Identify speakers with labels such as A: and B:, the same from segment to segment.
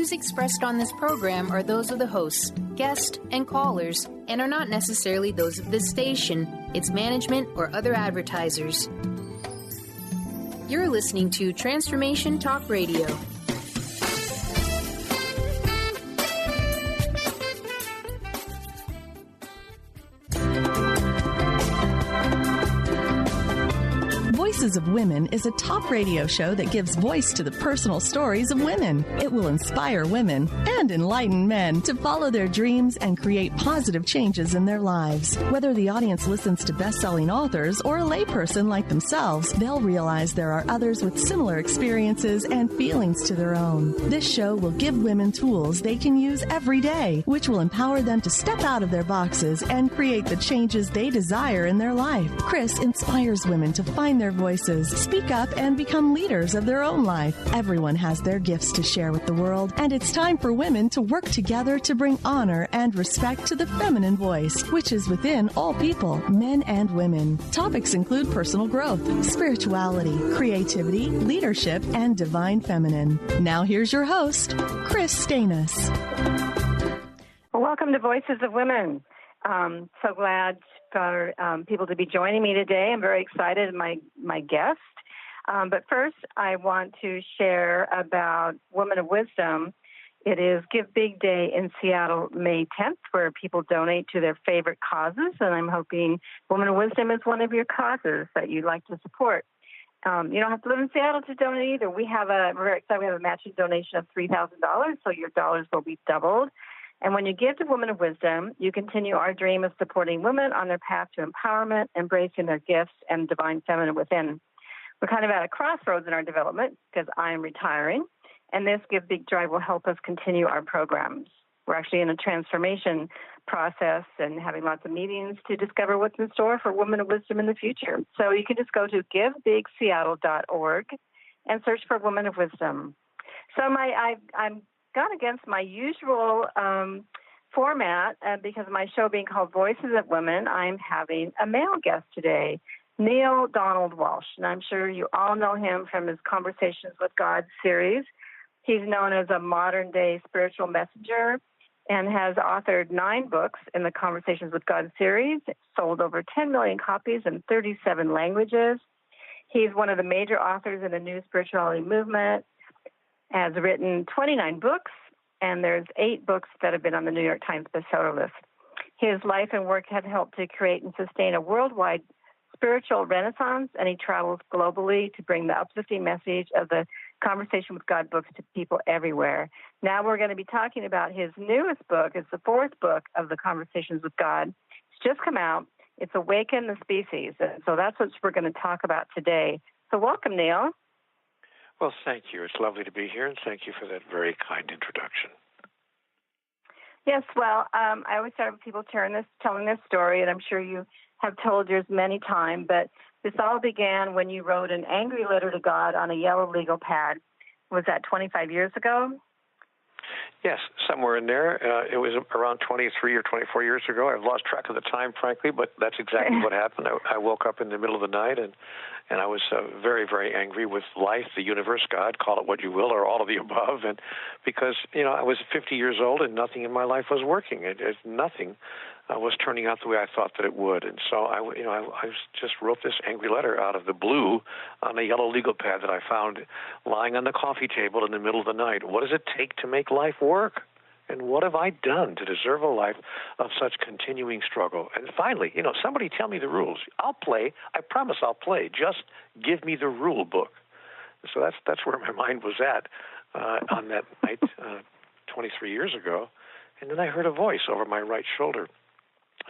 A: views expressed on this program are those of the hosts, guests, and callers, and are not necessarily those of this station, its management, or other advertisers. You're listening to Transformation Talk Radio.
B: Voices of Women is a talk radio show that gives voice to the personal stories of women. It will inspire women and enlighten men to follow their dreams and create positive changes in their lives. Whether the audience listens to best-selling authors or a layperson like themselves, they'll realize there are others with similar experiences and feelings to their own. This show will give women tools they can use every day, which will empower them to step out of their boxes and create the changes they desire in their life. Kris inspires women to find their voices, speak up, and become leaders of their own life. Everyone has their gifts to share with the world, and it's time for women to work together to bring honor and respect to the feminine voice, which is within all people, men and women. Topics include personal growth, spirituality, creativity, leadership, and divine feminine. Now here's your host, Kris Steinnes.
C: Well, welcome to Voices of Women. So glad for people to be joining me today. I'm very excited, my guest. But first, I want to share about Women of Wisdom. It is Give Big Day in Seattle, May 10th, where people donate to their favorite causes, and I'm hoping Women of Wisdom is one of your causes that you'd like to support. You don't have to live in Seattle to donate either. We're very excited. We have a matching donation of $3,000, so your dollars will be doubled. And when you give to Women of Wisdom, you continue our dream of supporting women on their path to empowerment, embracing their gifts and divine feminine within. We're kind of at a crossroads in our development because I am retiring, and this Give Big Drive will help us continue our programs. We're actually in a transformation process and having lots of meetings to discover what's in store for Women of Wisdom in the future. So you can just go to givebigseattle.org and search for Women of Wisdom. So I'm gone against my usual format because of my show being called Voices of Women. I'm having a male guest today, Neale Donald Walsch, and I'm sure you all know him from his Conversations with God series. He's known as a modern-day spiritual messenger and has authored 9 books in the Conversations with God series, sold over 10 million copies in 37 languages. He's one of the major authors in the New Spirituality movement, has written 29 books, and there's 8 books that have been on the New York Times bestseller list. His life and work have helped to create and sustain a worldwide spiritual renaissance, and he travels globally to bring the uplifting message of the Conversation with God books to people everywhere. Now we're going to be talking about his newest book. It's the 4th book of the Conversations with God. It's just come out. It's Awaken the Species. So that's what we're going to talk about today. So welcome, Neale.
D: Well, thank you. It's lovely to be here, and thank you for that very kind introduction.
C: Yes, well, I always start with people telling this story, and I'm sure you have told yours many times, but this all began when you wrote an angry letter to God on a yellow legal pad. Was that 25 years ago?
D: Yes, somewhere in there. It was around 23 or 24 years ago. I've lost track of the time, frankly, but that's exactly what happened. I woke up in the middle of the night, and I was very, very angry with life, the universe, God, call it what you will, or all of the above. And because, I was 50 years old, and nothing in my life was working. Nothing was turning out the way I thought that it would. And so I just wrote this angry letter out of the blue on a yellow legal pad that I found lying on the coffee table in the middle of the night. What does it take to make life work? And what have I done to deserve a life of such continuing struggle? And finally, somebody tell me the rules. I'll play. I promise I'll play. Just give me the rule book. So that's where my mind was at on that night 23 years ago. And then I heard a voice over my right shoulder,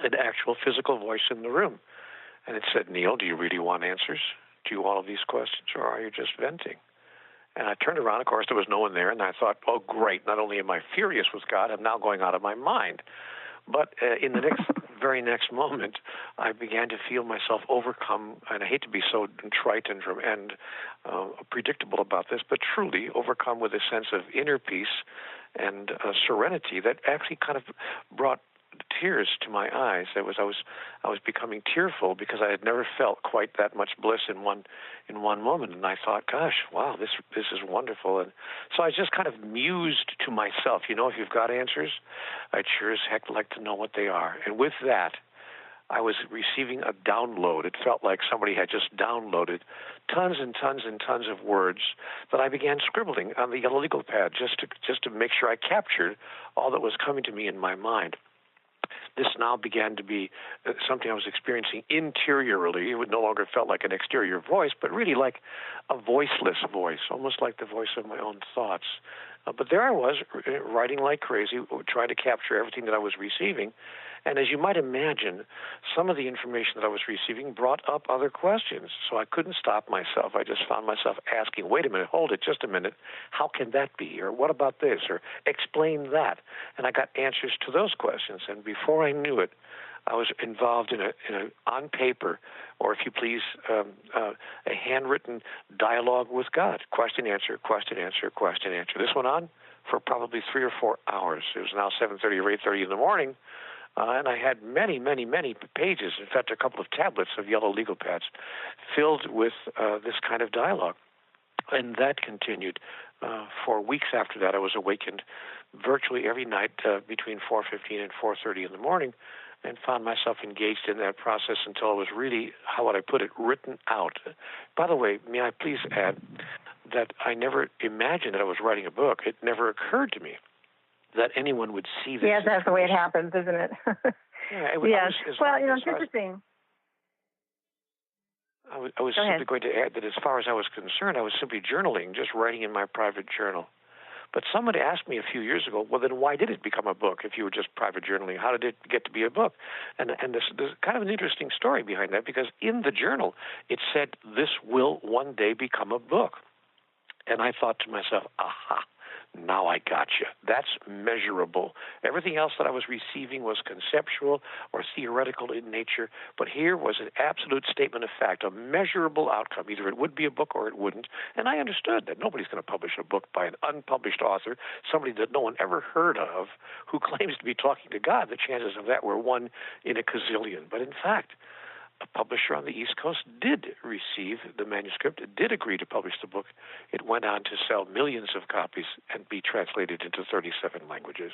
D: an actual physical voice in the room. And it said, Neale, do you really want answers to all of these questions, or are you just venting? And I turned around. Of course, there was no one there, and I thought, oh, great, not only am I furious with God, I'm now going out of my mind. But in the very next moment, I began to feel myself overcome, and I hate to be so trite and predictable about this, but truly overcome with a sense of inner peace and serenity that actually kind of brought tears to my eyes. I was becoming tearful because I had never felt quite that much bliss in one moment. And I thought, gosh, wow, this is wonderful. And so I just kind of mused to myself, if you've got answers, I'd sure as heck like to know what they are. And with that, I was receiving a download. It felt like somebody had just downloaded tons and tons and tons of words that I began scribbling on the yellow legal pad just to make sure I captured all that was coming to me in my mind. This now began to be something I was experiencing interiorly. It no longer felt like an exterior voice, but really like a voiceless voice, almost like the voice of my own thoughts. But there I was, writing like crazy, trying to capture everything that I was receiving. And as you might imagine, some of the information that I was receiving brought up other questions. So I couldn't stop myself. I just found myself asking, wait a minute, hold it just a minute. How can that be? Or what about this? Or explain that. And I got answers to those questions. And before I knew it, I was involved in a on paper, or if you please, a handwritten dialogue with God. Question, answer, question, answer, question, answer. This went on for probably 3 or 4 hours. It was now 7:30 or 8:30 in the morning. And I had many, many, many pages, in fact, a couple of tablets of yellow legal pads filled with this kind of dialogue. And that continued for weeks after that. I was awakened virtually every night between 4:15 and 4:30 in the morning, and found myself engaged in that process until it was really, how would I put it, written out. By the way, may I please add that I never imagined that I was writing a book. It never occurred to me that anyone would see this.
C: Yes, that's the way it happens, isn't it?
D: Yeah,
C: yes. Well, it's interesting.
D: I was simply going to add that as far as I was concerned, I was simply journaling, just writing in my private journal. But somebody asked me a few years ago, well, then why did it become a book if you were just private journaling? How did it get to be a book? And there's kind of an interesting story behind that, because in the journal, it said, this will one day become a book. And I thought to myself, aha, now I got you. That's measurable. Everything else that I was receiving was conceptual or theoretical in nature, but here was an absolute statement of fact, a measurable outcome. Either it would be a book or it wouldn't. And I understood that nobody's going to publish a book by an unpublished author, somebody that no one ever heard of, who claims to be talking to God. The chances of that were 1 in a gazillion. But in fact, a publisher on the East Coast did receive the manuscript, did agree to publish the book. It went on to sell millions of copies and be translated into 37 languages.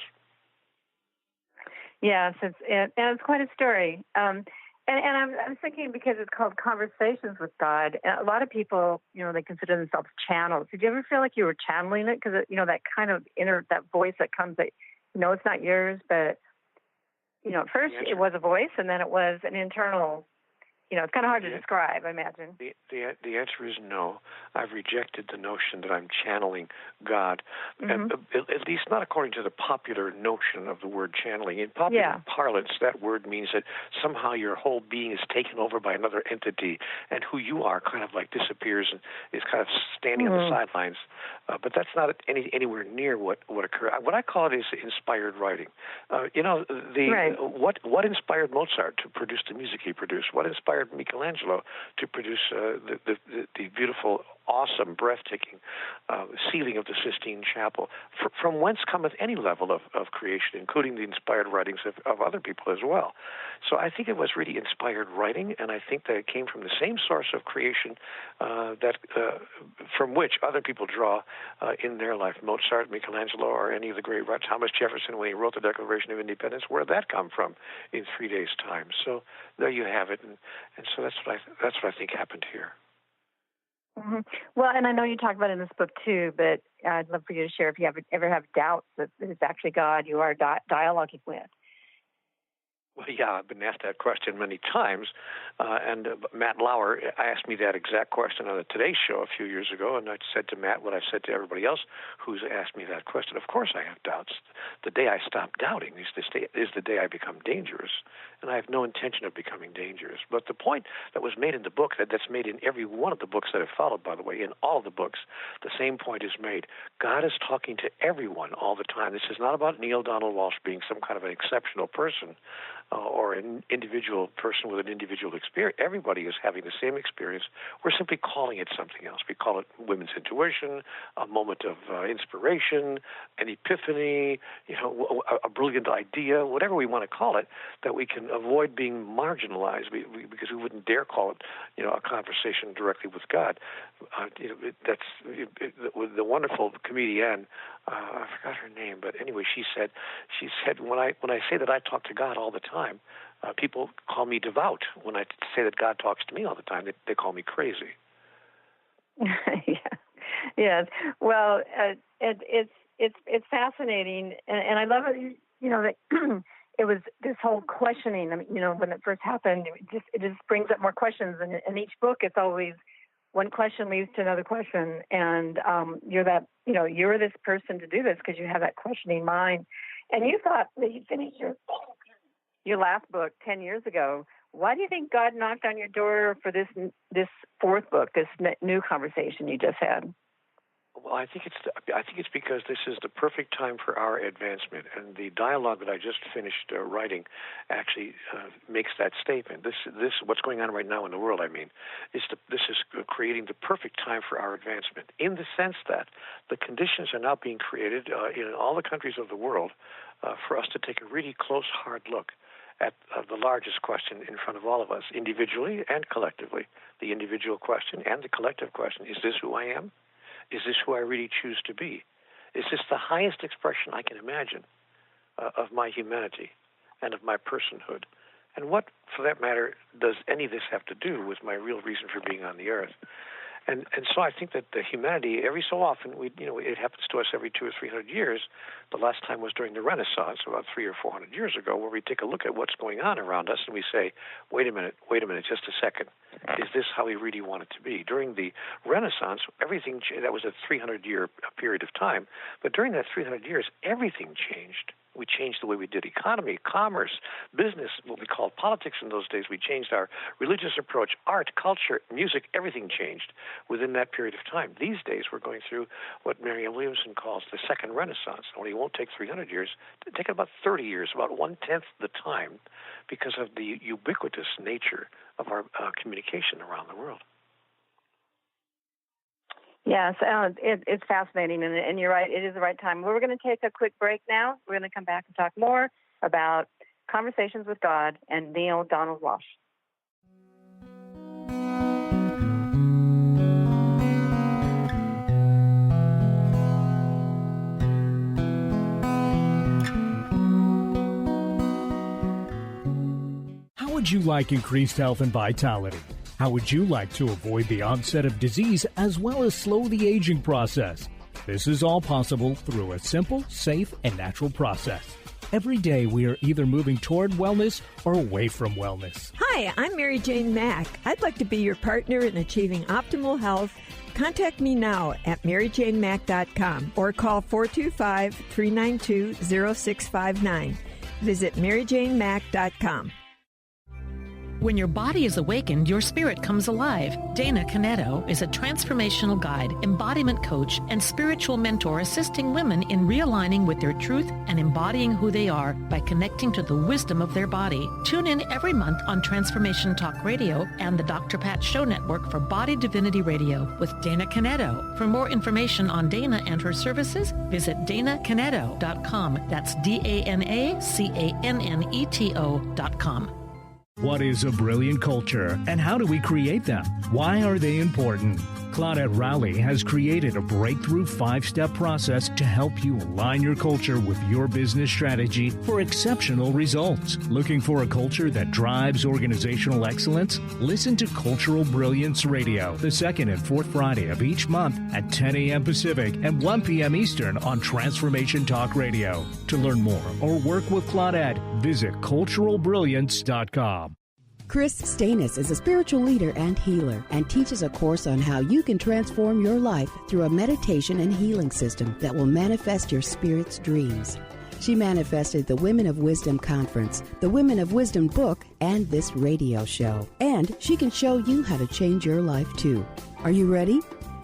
C: Yes, it's quite a story. And I'm thinking, because it's called Conversations with God, a lot of people, they consider themselves channels. Did you ever feel like you were channeling it? Because, that kind of that voice that comes, that, it's not yours, but, at first it was a voice, and then it was an internal. It's kind of hard to describe, I imagine.
D: The answer is no. I've rejected the notion that I'm channeling God, at least not according to the popular notion of the word channeling. In popular parlance, that word means that somehow your whole being is taken over by another entity, and who you are kind of like disappears and is kind of standing on the sidelines. But that's not anywhere near what occurred. What I call it is inspired writing. What inspired Mozart to produce the music he produced? What inspired Michelangelo to produce the beautiful, awesome, breathtaking ceiling of the Sistine Chapel? From whence cometh any level of creation, including the inspired writings of other people as well. So I think it was really inspired writing, and I think that it came from the same source of creation from which other people draw in their life. Mozart, Michelangelo, or any of the great writers. Thomas Jefferson, when he wrote the Declaration of Independence, where did that come from in 3 days' time? So there you have it, and so that's what I think happened here.
C: Mm-hmm. Well, and I know you talk about it in this book too, but I'd love for you to share if you ever have doubts that it's actually God you are dialoguing with.
D: Well, yeah, I've been asked that question many times, and Matt Lauer asked me that exact question on the Today Show a few years ago, and I said to Matt what I've said to everybody else who's asked me that question. Of course I have doubts. The day I stop doubting is the day I become dangerous, and I have no intention of becoming dangerous. But the point that was made in the book, that's made in every one of the books that have followed, by the way, in all of the books, the same point is made. God is talking to everyone all the time. This is not about Neale Donald Walsch being some kind of an exceptional person. or an individual person with an individual experience. Everybody is having the same experience. We're simply calling it something else. We call it women's intuition, a moment of inspiration, an epiphany, a brilliant idea, whatever we want to call it, that we can avoid being marginalized because we wouldn't dare call it, a conversation directly with God. The wonderful comedian, I forgot her name, but anyway, she said when I say that I talk to God all the time, people call me devout. When I say that God talks to me all the time, they call me crazy.
C: Yes. Well, it's fascinating, and I love it. That it was this whole questioning. I mean, when it first happened, it just brings up more questions. And in each book, it's always one question leads to another question, and you're this person to do this because you have that questioning mind. And you thought that you finished your last book 10 years ago. Why do you think God knocked on your door for this fourth book, this new conversation you just had?
D: Well, I think it's because this is the perfect time for our advancement, and the dialogue that I just finished writing actually makes that statement. This what's going on right now in the world, this is creating the perfect time for our advancement, in the sense that the conditions are now being created in all the countries of the world for us to take a really close, hard look at the largest question in front of all of us, individually and collectively. The individual question and the collective question: is this who I am? Is this who I really choose to be? Is this the highest expression I can imagine of my humanity and of my personhood? And what, for that matter, does any of this have to do with my real reason for being on the earth? And so I think that the humanity, every so often, it happens to us every 200 or 300 years. The last time was during the Renaissance, about 300 or 400 years ago, where we take a look at what's going on around us and we say, wait a minute, just a second. Is this how we really want it to be? During the Renaissance, everything that was a 300-year period of time, but during that 300 years, everything changed. We changed the way we did economy, commerce, business, what we called politics in those days. We changed our religious approach, art, culture, music, everything changed within that period of time. These days, we're going through what Marianne Williamson calls the second Renaissance. Only it won't take 300 years. It'll take about 30 years, about 1/10 the time, because of the ubiquitous nature of our communication around the world.
C: Yes, it's fascinating, and you're right, it is the right time. We're going to take a quick break now. We're going to come back and talk more about Conversations with God and Neale Donald Walsch.
E: How would you like increased health and vitality? How would you like to avoid the onset of disease as well as slow the aging process? This is all possible through a simple, safe, and natural process. Every day we are either moving toward wellness or away from wellness.
F: Hi, I'm Mary Jane Mack. I'd like to be your partner in achieving optimal health. Contact me now at maryjanemack.com or call 425-392-0659. Visit maryjanemack.com.
G: When your body is awakened, your spirit comes alive. Dana Canetto is a transformational guide, embodiment coach, and spiritual mentor assisting women in realigning with their truth and embodying who they are by connecting to the wisdom of their body. Tune in every month on Transformation Talk Radio and the Dr. Pat Show Network for Body Divinity Radio with Dana Canetto. For more information on Dana and her services, visit danacanetto.com. That's DANACANNETO.com.
E: What is a brilliant culture, and how do we create them? Why are they important? Claudette Rowley has created a breakthrough 5-step process to help you align your culture with your business strategy for exceptional results. Looking for a culture that drives organizational excellence? Listen to Cultural Brilliance Radio, the second and fourth Friday of each month at 10 a.m. Pacific and 1 p.m. Eastern on Transformation Talk Radio. To learn more or work with Claudette, visit culturalbrilliance.com.
H: Kris Steinnes is a spiritual leader and healer and teaches a course on how you can transform your life through a meditation and healing system that will manifest your spirit's dreams. She manifested the Women of Wisdom Conference, the Women of Wisdom book, and this radio show. And she can show you how to change your life too. Are you ready?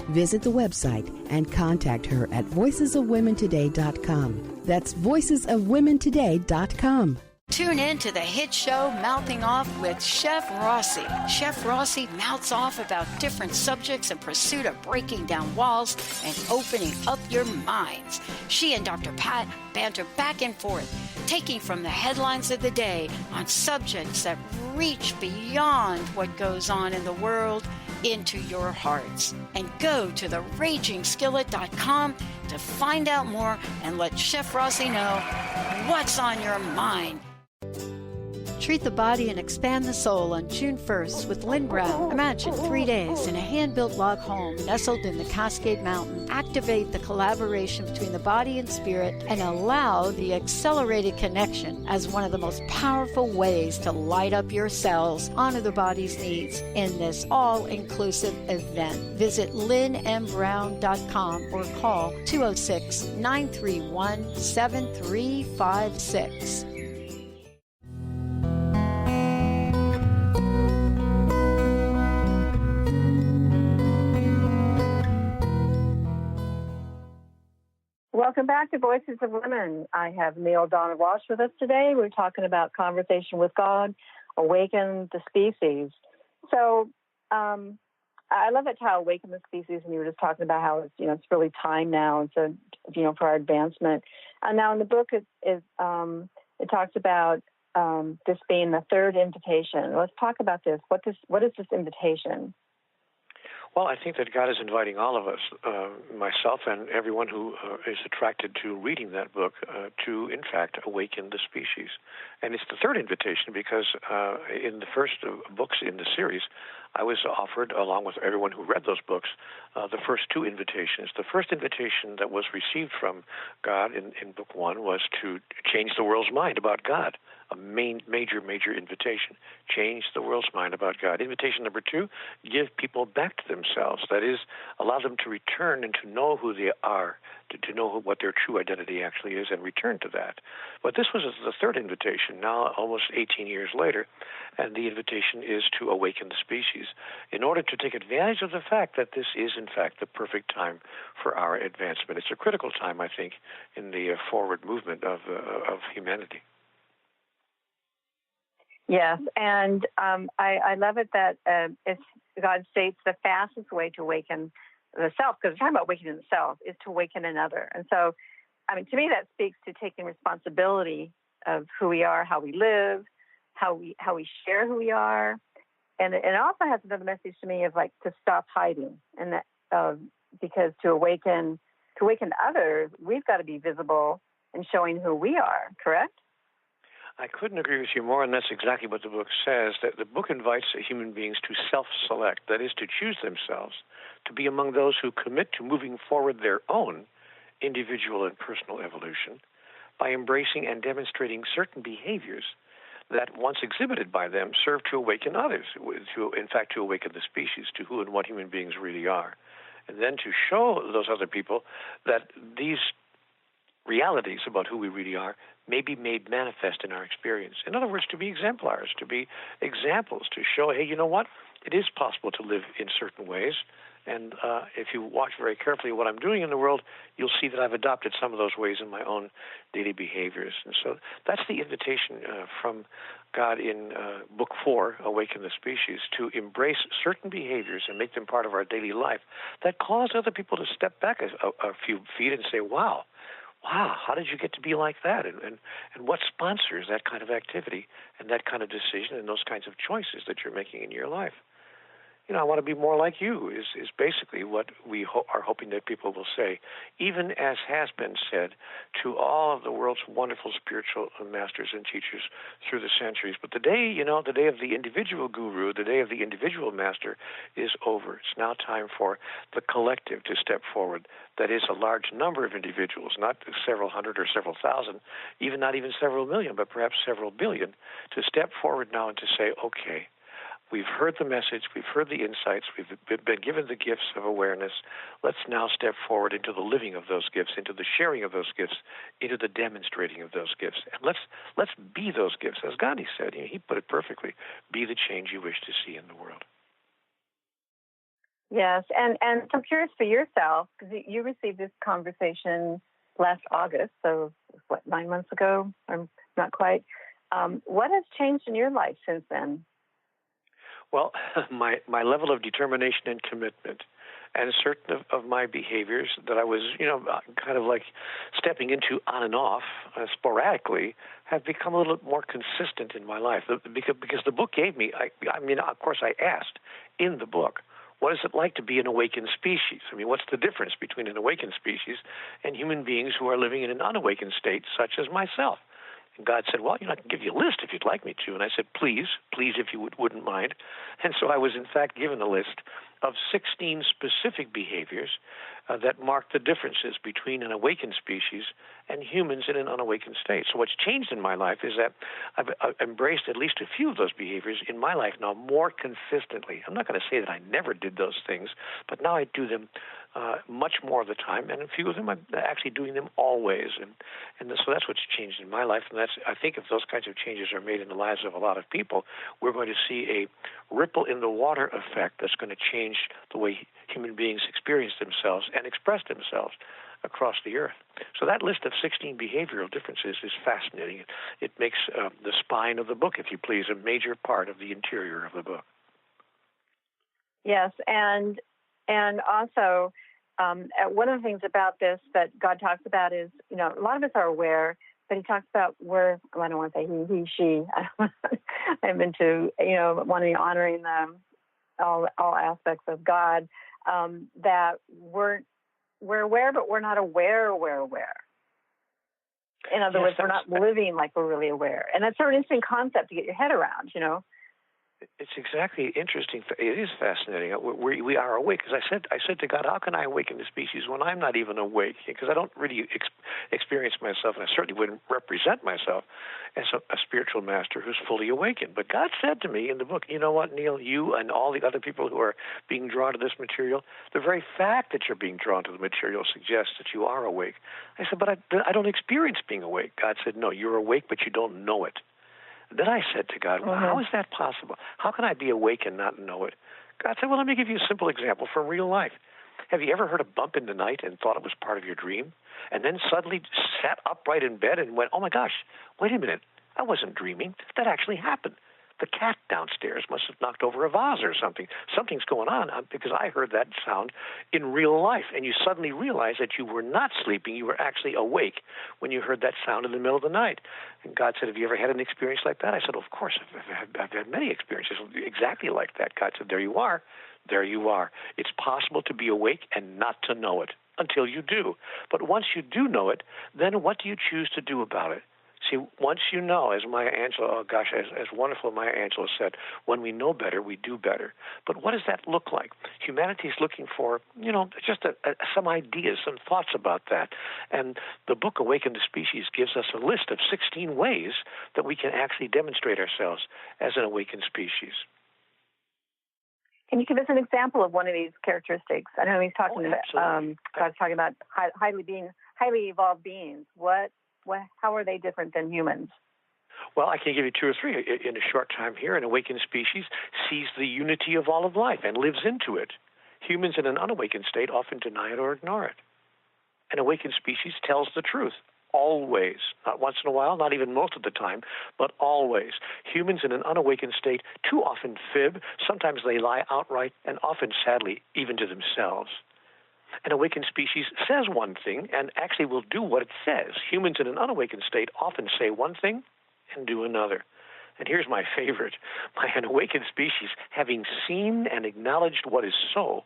H: Visit the website and contact her at voices-of-women-today.com. That's voices-of-women-today.com.
I: Tune in to the hit show Mouthing Off with Chef Rossi. Chef Rossi mouths off about different subjects in pursuit of breaking down walls and opening up your minds. She and Dr. Pat banter back and forth, taking from the headlines of the day on subjects that reach beyond what goes on in the world into your hearts. And go to theragingskillet.com to find out more and let Chef Rossi know what's on your mind. Treat the Body and Expand the Soul on June 1st with Lynn Brown. Imagine 3 days in a hand-built log home nestled in the Cascade Mountain. Activate the collaboration between the body and spirit and allow the accelerated connection as one of the most powerful ways to light up your cells, honor the body's needs in this all-inclusive event. Visit lynnmbrown.com or call 206-931-7356.
C: Welcome back to Voices of Women. I have Neale Donald Walsch with us today. We're talking about Conversation with God, Awaken the Species. So I love that title, Awaken the Species, and you were just talking about how it's really time now, and so for our advancement. And now in the book, it talks about this being the third invitation. Let's talk about this. What is this invitation?
D: Well, I think that God is inviting all of us, myself and everyone who is attracted to reading that book, to, in fact, awaken the species. And it's the third invitation because in the first books in the series, I was offered, along with everyone who read those books, the first two invitations. The first invitation that was received from God in book one was to change the world's mind about God. A major invitation. Change the world's mind about God. Invitation number two, give people back to themselves. That is, allow them to return and to know who they are, to know what their true identity actually is, and return to that. But this was the third invitation, now almost 18 years later, and the invitation is to awaken the species in order to take advantage of the fact that this is, in fact, the perfect time for our advancement. It's a critical time, I think, in the forward movement of humanity.
C: Yes, and I love it that God states the fastest way to awaken the self, because we're talking about awakening the self, is to awaken another. And so, to me, that speaks to taking responsibility of who we are, how we live, how we share who we are, and it also has another message to me of to stop hiding, and that because to awaken others, we've got to be visible and showing who we are. Correct?
D: I couldn't agree with you more, and that's exactly what the book says, that the book invites human beings to self-select, that is, to choose themselves, to be among those who commit to moving forward their own individual and personal evolution by embracing and demonstrating certain behaviors that, once exhibited by them, serve to awaken others, in fact, to awaken the species, to who and what human beings really are, and then to show those other people that these realities about who we really are may be made manifest in our experience. In other words, to be exemplars, to be examples, to show, hey, you know what? It is possible to live in certain ways. And if you watch very carefully what I'm doing in the world, you'll see that I've adopted some of those ways in my own daily behaviors. And so that's the invitation from God in Book 4, Awaken the Species, to embrace certain behaviors and make them part of our daily life that cause other people to step back a few feet and say, wow, how did you get to be like that? And what sponsors that kind of activity and that kind of decision and those kinds of choices that you're making in your life? I want to be more like you is basically what we are hoping that people will say, even as has been said to all of the world's wonderful spiritual masters and teachers through the centuries. But the day of the individual guru, the day of the individual master is over. It's now time for the collective to step forward. That is a large number of individuals, not several hundred or several thousand, not even several million, but perhaps several billion, to step forward now and to say, okay, we've heard the message, we've heard the insights, we've been given the gifts of awareness. Let's now step forward into the living of those gifts, into the sharing of those gifts, into the demonstrating of those gifts. And let's be those gifts. As Gandhi said, he put it perfectly, be the change you wish to see in the world.
C: Yes, and so I'm curious for yourself, because you received this conversation last August, so 9 months ago? I'm not quite. What has changed in your life since then?
D: Well, my level of determination and commitment, and certain of my behaviors that I was, kind of like stepping into on and off sporadically, have become a little more consistent in my life. Because the book gave me, of course I asked in the book, what is it like to be an awakened species? I mean, what's the difference between an awakened species and human beings who are living in an unawakened state, such as myself? And God said, well, I can give you a list if you'd like me to. And I said, please, if you wouldn't mind. And so I was, in fact, given a list of 16 specific behaviors that mark the differences between an awakened species and humans in an unawakened state. So what's changed in my life is that I've embraced at least a few of those behaviors in my life now more consistently. I'm not going to say that I never did those things, but now I do them much more of the time, and a few of them I'm actually doing them always. And so that's what's changed in my life, and I think if those kinds of changes are made in the lives of a lot of people, we're going to see a ripple in the water effect that's going to change the way human beings experience themselves and express themselves across the earth. So that list of 16 behavioral differences is fascinating. It makes the spine of the book, if you please, a major part of the interior of the book.
C: Yes, and also one of the things about this that God talks about is, a lot of us are aware, but he talks about I don't want to say he, she. I'm into, wanting honoring all aspects of God, that we're aware, but we're not aware we're aware. In other words, we're not living like we're really aware. And that's sort of an interesting concept to get your head around,
D: It's exactly interesting. It is fascinating. We are awake. Because I said to God, how can I awaken the species when I'm not even awake? Because I don't really experience myself, and I certainly wouldn't represent myself as a spiritual master who's fully awakened. But God said to me in the book, you know what, Neale, you and all the other people who are being drawn to this material, the very fact that you're being drawn to the material suggests that you are awake. I said, but I don't experience being awake. God said, no, you're awake, but you don't know it. Then I said to God, well, how is that possible? How can I be awake and not know it? God said, well, let me give you a simple example from real life. Have you ever heard a bump in the night and thought it was part of your dream? And then suddenly sat upright in bed and went, oh, my gosh, wait a minute. I wasn't dreaming. That actually happened. The cat downstairs must have knocked over a vase or something. Something's going on because I heard that sound in real life. And you suddenly realize that you were not sleeping. You were actually awake when you heard that sound in the middle of the night. And God said, have you ever had an experience like that? I said, of course. I've had many experiences exactly like that. God said, there you are. There you are. It's possible to be awake and not to know it until you do. But once you do know it, then what do you choose to do about it? See, once you know, as Maya Angelou, as wonderful Maya Angelou said, when we know better, we do better. But what does that look like? Humanity is looking for, just some ideas, some thoughts about that. And the book, Awaken the Species, gives us a list of 16 ways that we can actually demonstrate ourselves as an awakened species.
C: Can you give us an example of one of these characteristics? I know he's talking about, God's talking about highly evolved beings. How are they different than humans?
D: Well, I can give you two or three in a short time here. An awakened species sees the unity of all of life and lives into it. Humans in an unawakened state often deny it or ignore it. An awakened species tells the truth, always. Not once in a while, not even most of the time, but always. Humans in an unawakened state too often fib. Sometimes they lie outright, and often, sadly, even to themselves. An awakened species says one thing and actually will do what it says. Humans in an unawakened state often say one thing and do another. And here's my favorite. An awakened species, having seen and acknowledged what is so,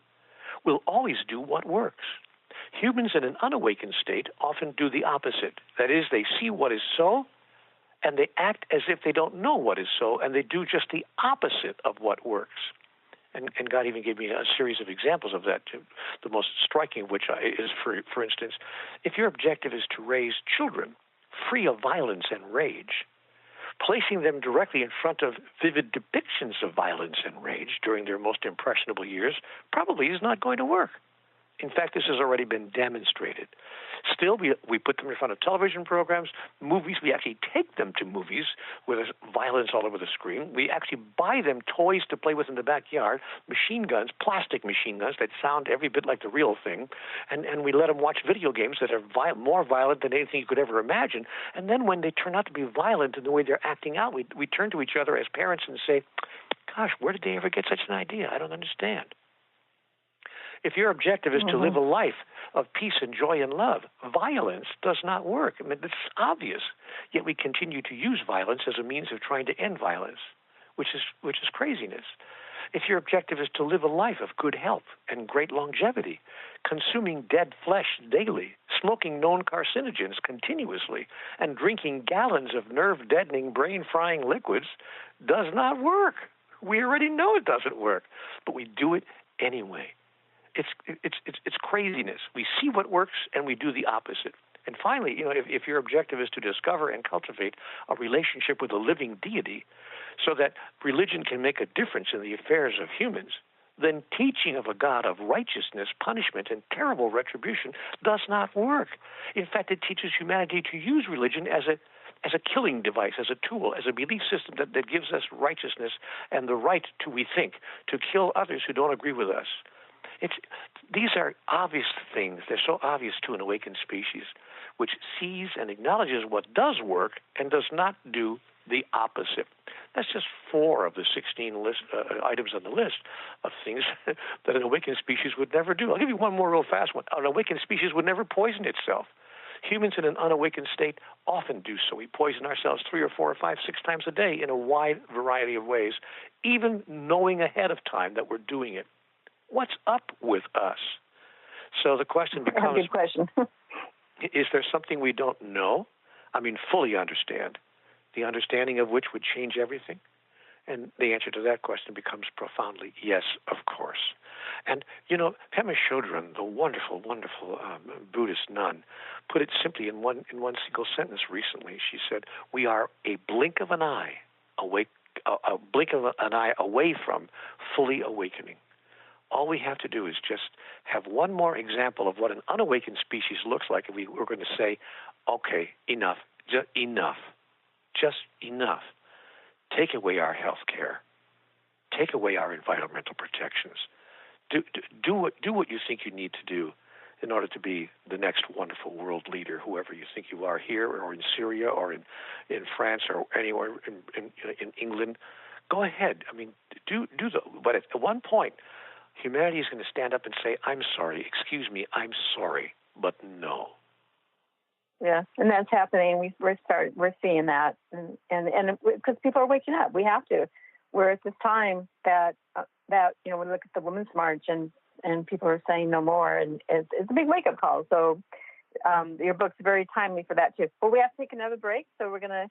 D: will always do what works. Humans in an unawakened state often do the opposite. That is, they see what is so, and they act as if they don't know what is so, and they do just the opposite of what works. And God even gave me a series of examples of that, the most striking of which is, for instance, if your objective is to raise children free of violence and rage, placing them directly in front of vivid depictions of violence and rage during their most impressionable years probably is not going to work. In fact, this has already been demonstrated. Still, we put them in front of television programs, movies. We actually take them to movies where there's violence all over the screen. We actually buy them toys to play with in the backyard, machine guns, plastic machine guns that sound every bit like the real thing, and we let them watch video games that are more violent than anything you could ever imagine. And then when they turn out to be violent in the way they're acting out, we turn to each other as parents and say, gosh, where did they ever get such an idea? I don't understand. If your objective is to live a life of peace and joy and love, violence does not work. I mean, it's obvious. Yet we continue to use violence as a means of trying to end violence, which is craziness. If your objective is to live a life of good health and great longevity, consuming dead flesh daily, smoking known carcinogens continuously, and drinking gallons of nerve-deadening, brain-frying liquids does not work. We already know it doesn't work, but we do it anyway. It's craziness. We see what works and we do the opposite. And finally, if your objective is to discover and cultivate a relationship with a living deity so that religion can make a difference in the affairs of humans, then teaching of a God of righteousness, punishment, and terrible retribution does not work. In fact, it teaches humanity to use religion as a killing device, as a tool, as a belief system that gives us righteousness and the right to, we think, to kill others who don't agree with us. These are obvious things. They're so obvious to an awakened species, which sees and acknowledges what does work and does not do the opposite. That's just 4 of the 16 items on the list of things that an awakened species would never do. I'll give you one more real fast one. An awakened species would never poison itself. Humans in an unawakened state often do so. We poison ourselves 3 or 4 or 5, 6 times a day in a wide variety of ways, even knowing ahead of time that we're doing it. What's up with us? So the question becomes,
C: good question.
D: Is there something we don't know? I mean, fully understand, the understanding of which would change everything? And the answer to that question becomes profoundly yes, of course. And, Pema Chodron, the wonderful, wonderful Buddhist nun, put it simply in one single sentence recently. She said, we are a blink of an eye away from fully awakening. All we have to do is just have one more example of what an unawakened species looks like, and we're going to say, okay, enough, just enough. Take away our health care. Take away our environmental protections. Do what you think you need to do in order to be the next wonderful world leader, whoever you think you are, here or in Syria or in France or anywhere in England. Go ahead. I mean, but at one point, humanity is going to stand up and say, I'm sorry, excuse me, I'm sorry, but no.
C: Yeah, and that's happening. We're seeing that, and because people are waking up, we have to. We're at this time that we look at the Women's March and people are saying no more, and it's a big wake up call. So your book's very timely for that too. But we have to take another break, so we're going to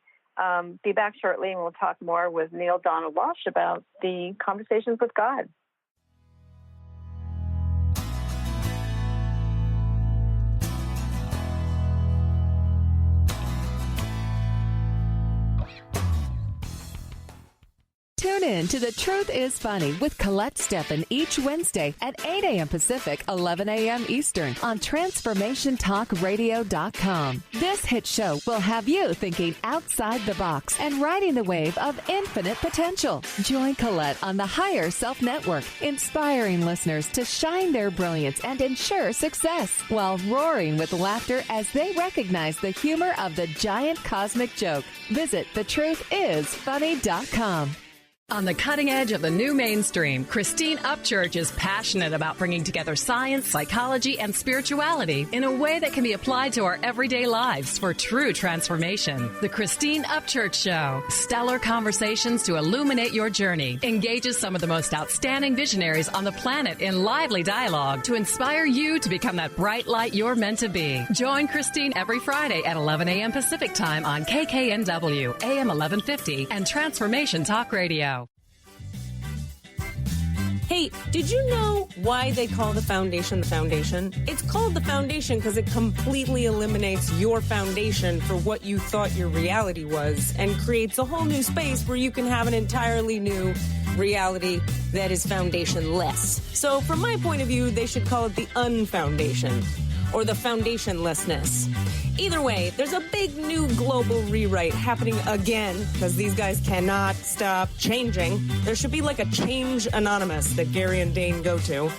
C: be back shortly, and we'll talk more with Neale Donald Walsch about the conversations with God.
J: Tune in to The Truth is Funny with Colette Steffen each Wednesday at 8 a.m. Pacific, 11 a.m. Eastern on TransformationTalkRadio.com. This hit show will have you thinking outside the box and riding the wave of infinite potential. Join Colette on the Higher Self Network, inspiring listeners to shine their brilliance and ensure success while roaring with laughter as they recognize the humor of the giant cosmic joke. Visit thetruthисfunny.com.
K: On the cutting edge of the new mainstream, Christine Upchurch is passionate about bringing together science, psychology, and spirituality in a way that can be applied to our everyday lives for true transformation. The Christine Upchurch Show, stellar conversations to illuminate your journey, engages some of the most outstanding visionaries on the planet in lively dialogue to inspire you to become that bright light you're meant to be. Join Christine every Friday at 11 a.m. Pacific Time on KKNW, AM 1150, and Transformation Talk Radio.
L: Hey, did you know why they call the foundation the foundation? It's called the foundation because it completely eliminates your foundation for what you thought your reality was and creates a whole new space where you can have an entirely new reality that is foundationless. So from my point of view, they should call it the unfoundation. or the foundationlessness. Either way, there's a big new global rewrite happening again because these guys cannot stop changing. There should be like a Change Anonymous that Gary and Dane go to.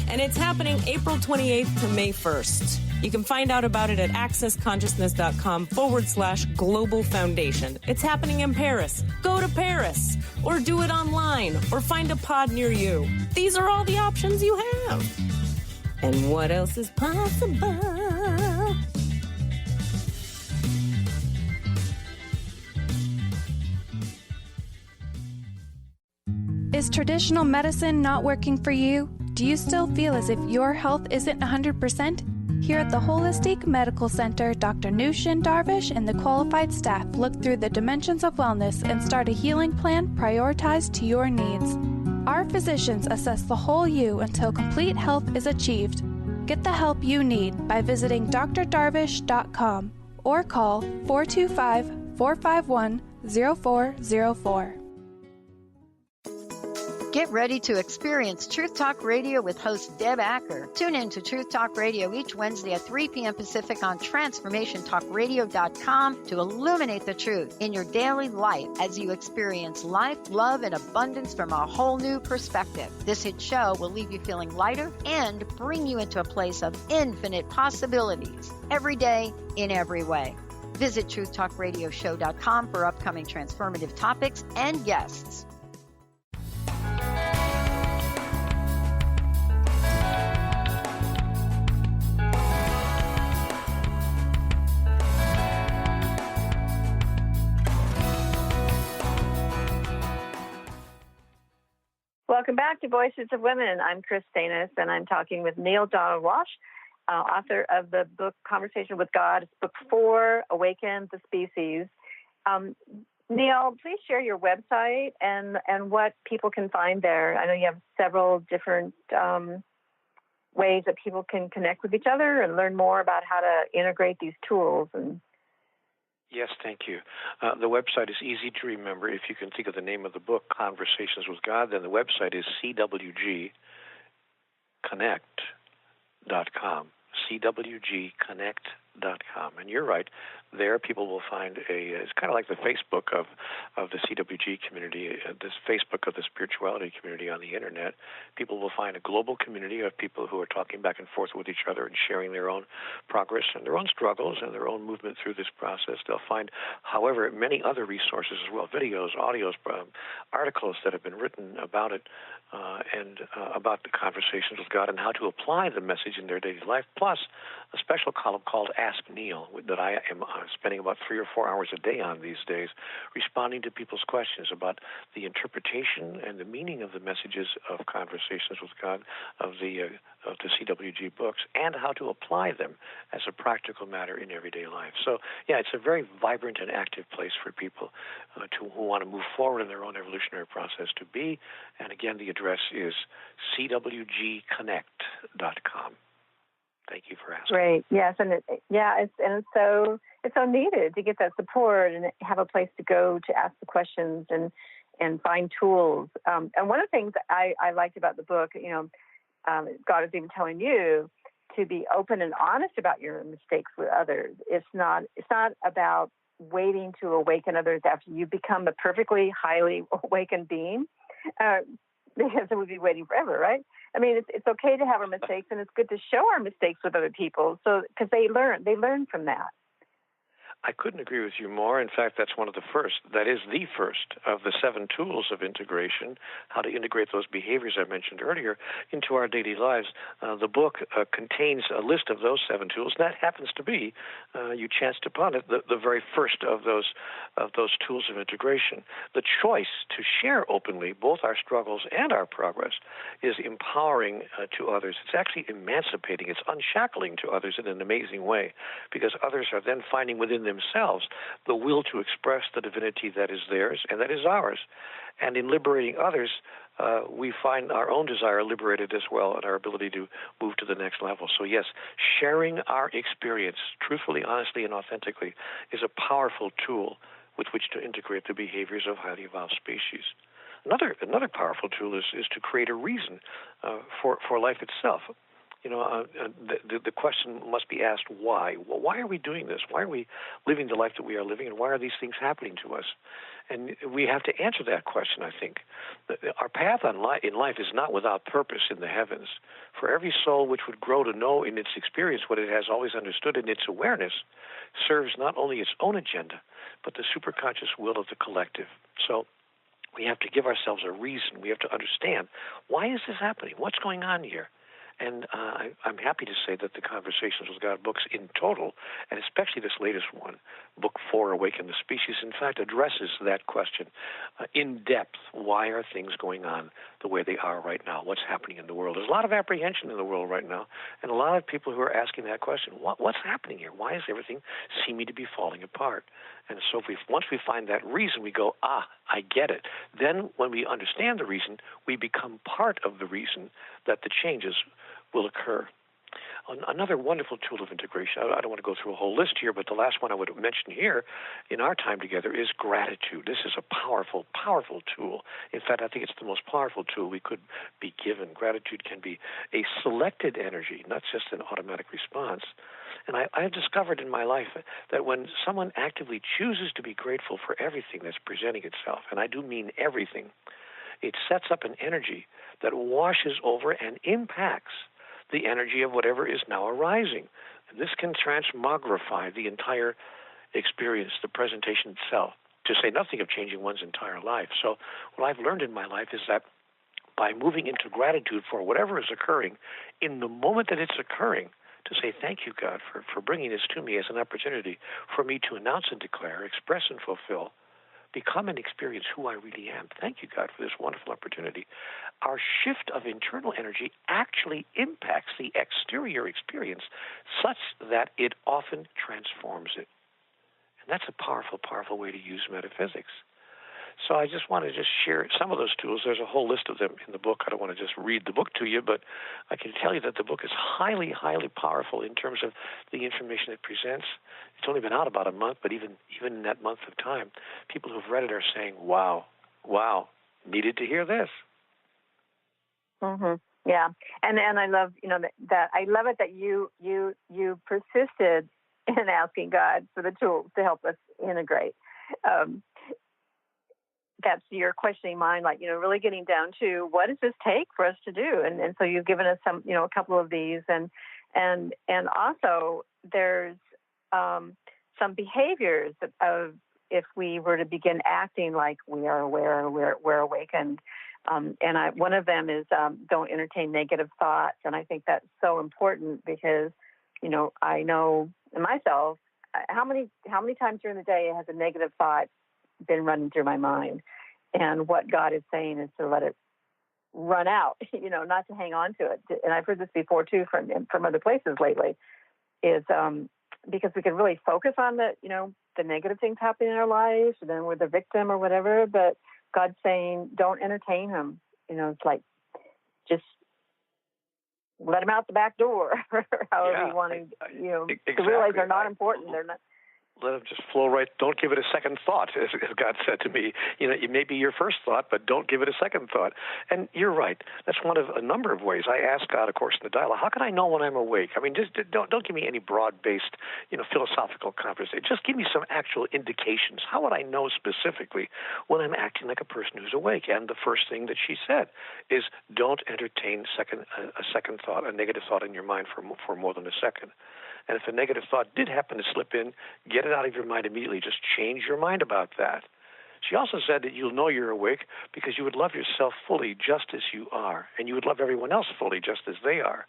L: And it's happening April 28th to May 1st. You can find out about it at accessconsciousness.com/global foundation. It's happening in Paris. Go to Paris or do it online or find a pod near you. These are all the options you have. And what else is possible?
M: Is traditional medicine not working for you? Do you still feel as if your health isn't 100%? Here at the Holistic Medical Center, Dr. Nushin Darvish and the qualified staff look through the dimensions of wellness and start a healing plan prioritized to your needs. Our physicians assess the whole you until complete health is achieved. Get the help you need by visiting drdarvish.com or call 425-451-0404.
I: Get ready to experience Truth Talk Radio with host Deb Acker. Tune in to Truth Talk Radio each Wednesday at 3 p.m. Pacific on TransformationTalkRadio.com to illuminate the truth in your daily life as you experience life, love, and abundance from a whole new perspective. This hit show will leave you feeling lighter and bring you into a place of infinite possibilities every day in every way. Visit TruthTalkRadioshow.com for upcoming transformative topics and guests.
C: Welcome back to Voices of Women. I'm Kris Steinnes, and I'm talking with Neale Donald Walsch, author of the book Conversation with God. It's book 4, Awaken the Species. Neale, please share your website and what people can find there. I know you have several different ways that people can connect with each other and learn more about how to integrate these tools.
D: Yes, thank you. The website is easy to remember. If you can think of the name of the book, Conversations with God, then the website is cwgconnect.com, cwgconnect.com. And you're right, there people will find it's kind of like the Facebook of the CWG community, this Facebook of the spirituality community on the internet. People will find a global community of people who are talking back and forth with each other and sharing their own progress and their own struggles and their own movement through this process. They'll find, however, many other resources as well, videos, audios, articles that have been written about it and about the conversations with God and how to apply the message in their daily life, plus a special column called Ask Neale that I am spending about 3 or 4 hours a day on these days, responding to people's questions about the interpretation and the meaning of the messages of Conversations with God of the CWG books and how to apply them as a practical matter in everyday life. So, yeah, it's a very vibrant and active place for people who want to move forward in their own evolutionary process to be. And again, the address is cwgconnect.com. Thank you for asking.
C: Great. Yes, it's so needed to get that support and have a place to go to ask the questions and find tools. And one of the things I liked about the book, God is even telling you to be open and honest about your mistakes with others. It's not about waiting to awaken others after you become a perfectly highly awakened being. Because it would be waiting forever, right? I mean, it's okay to have our mistakes, and it's good to share our mistakes with other people, because they learn from that.
D: I couldn't agree with you more. In fact, that's one of the first. That is the first of the 7 tools of integration, how to integrate those behaviors I mentioned earlier into our daily lives. The book contains a list of those 7 tools. And that happens to be, you chanced upon it, the very first of those tools of integration. The choice to share openly both our struggles and our progress is empowering to others. It's actually emancipating. It's unshackling to others in an amazing way, because others are then finding within themselves the will to express the divinity that is theirs and that is ours. And in liberating others, we find our own desire liberated as well and our ability to move to the next level. So yes, sharing our experience truthfully, honestly, and authentically is a powerful tool with which to integrate the behaviors of highly evolved species. Another powerful tool is to create a reason for life itself. The question must be asked, why? Well, why are we doing this? Why are we living the life that we are living, and why are these things happening to us? And we have to answer that question, I think. Our path in life is not without purpose in the heavens. For every soul which would grow to know in its experience what it has always understood in its awareness serves not only its own agenda, but the superconscious will of the collective. So we have to give ourselves a reason. We have to understand, why is this happening? What's going on here? And I'm happy to say that the Conversations with God books in total, and especially this latest one, Book 4, Awaken the Species, in fact, addresses that question in depth. Why are things going on the way they are right now? What's happening in the world? There's a lot of apprehension in the world right now, and a lot of people who are asking that question. What's happening here? Why is everything seeming to be falling apart? And so once we find that reason, we go, I get it. Then when we understand the reason, we become part of the reason that the changes will occur. Another wonderful tool of integration, I don't want to go through a whole list here, but the last one I would mention here in our time together is gratitude. This is a powerful, powerful tool. In fact, I think it's the most powerful tool we could be given. Gratitude can be a selected energy, not just an automatic response. And I have discovered in my life that when someone actively chooses to be grateful for everything that's presenting itself, and I do mean everything, it sets up an energy that washes over and impacts the energy of whatever is now arising. And this can transmogrify the entire experience, the presentation itself, to say nothing of changing one's entire life. So what I've learned in my life is that by moving into gratitude for whatever is occurring, in the moment that it's occurring, to say thank you, God, for bringing this to me as an opportunity for me to announce and declare, express and fulfill, become and experience who I really am. Thank you, God, for this wonderful opportunity. Our shift of internal energy actually impacts the exterior experience such that it often transforms it. And that's a powerful, powerful way to use metaphysics. So I just want to share some of those tools. There's a whole list of them in the book. I don't want to just read the book to you, but I can tell you that the book is highly, highly powerful in terms of the information it presents. It's only been out about a month, but even in that month of time, people who've read it are saying, wow, needed to hear this.
C: Mm-hmm. Yeah, and I love that I love it that you persisted in asking God for the tools to help us integrate. That's your questioning mind, really getting down to what does this take for us to do? And so you've given us a couple of these, and also there's some behaviors of if we were to begin acting like we are aware, we're awakened. One of them is don't entertain negative thoughts, and I think that's so important because I know in myself how many times during the day has a negative thought been running through my mind, and what God is saying is to let it run out, not to hang on to it. And I've heard this before too from other places lately, is because we can really focus on the negative things happening in our lives, and then we're the victim or whatever. But God's saying, don't entertain them. It's like just let them out the back door, however you want to,
D: exactly.
C: to realize they're not important. They're not.
D: Let them just flow right. Don't give it a second thought, as God said to me. It may be your first thought, but don't give it a second thought. And you're right. That's one of a number of ways. I ask God, of course, in the dialogue, how can I know when I'm awake? I mean, just don't give me any broad-based, philosophical conversation. Just give me some actual indications. How would I know specifically when I'm acting like a person who's awake? And the first thing that she said is, don't entertain a second thought, a negative thought in your mind for more than a second. And if a negative thought did happen to slip in, get it out of your mind immediately. Just change your mind about that. She also said that you'll know you're awake because you would love yourself fully just as you are, and you would love everyone else fully just as they are.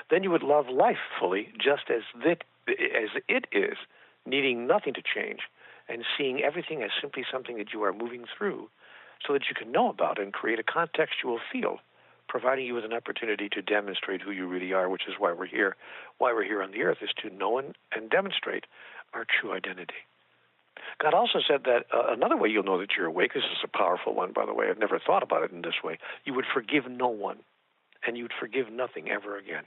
D: Then you would love life fully just as it is, needing nothing to change, and seeing everything as simply something that you are moving through so that you can know about and create a contextual field, providing you with an opportunity to demonstrate who you really are, which is why we're here. Why we're here on the earth is to know and demonstrate our true identity. God also said that another way you'll know that you're awake, this is a powerful one, by the way, I've never thought about it in this way, you would forgive no one, and you would forgive nothing ever again.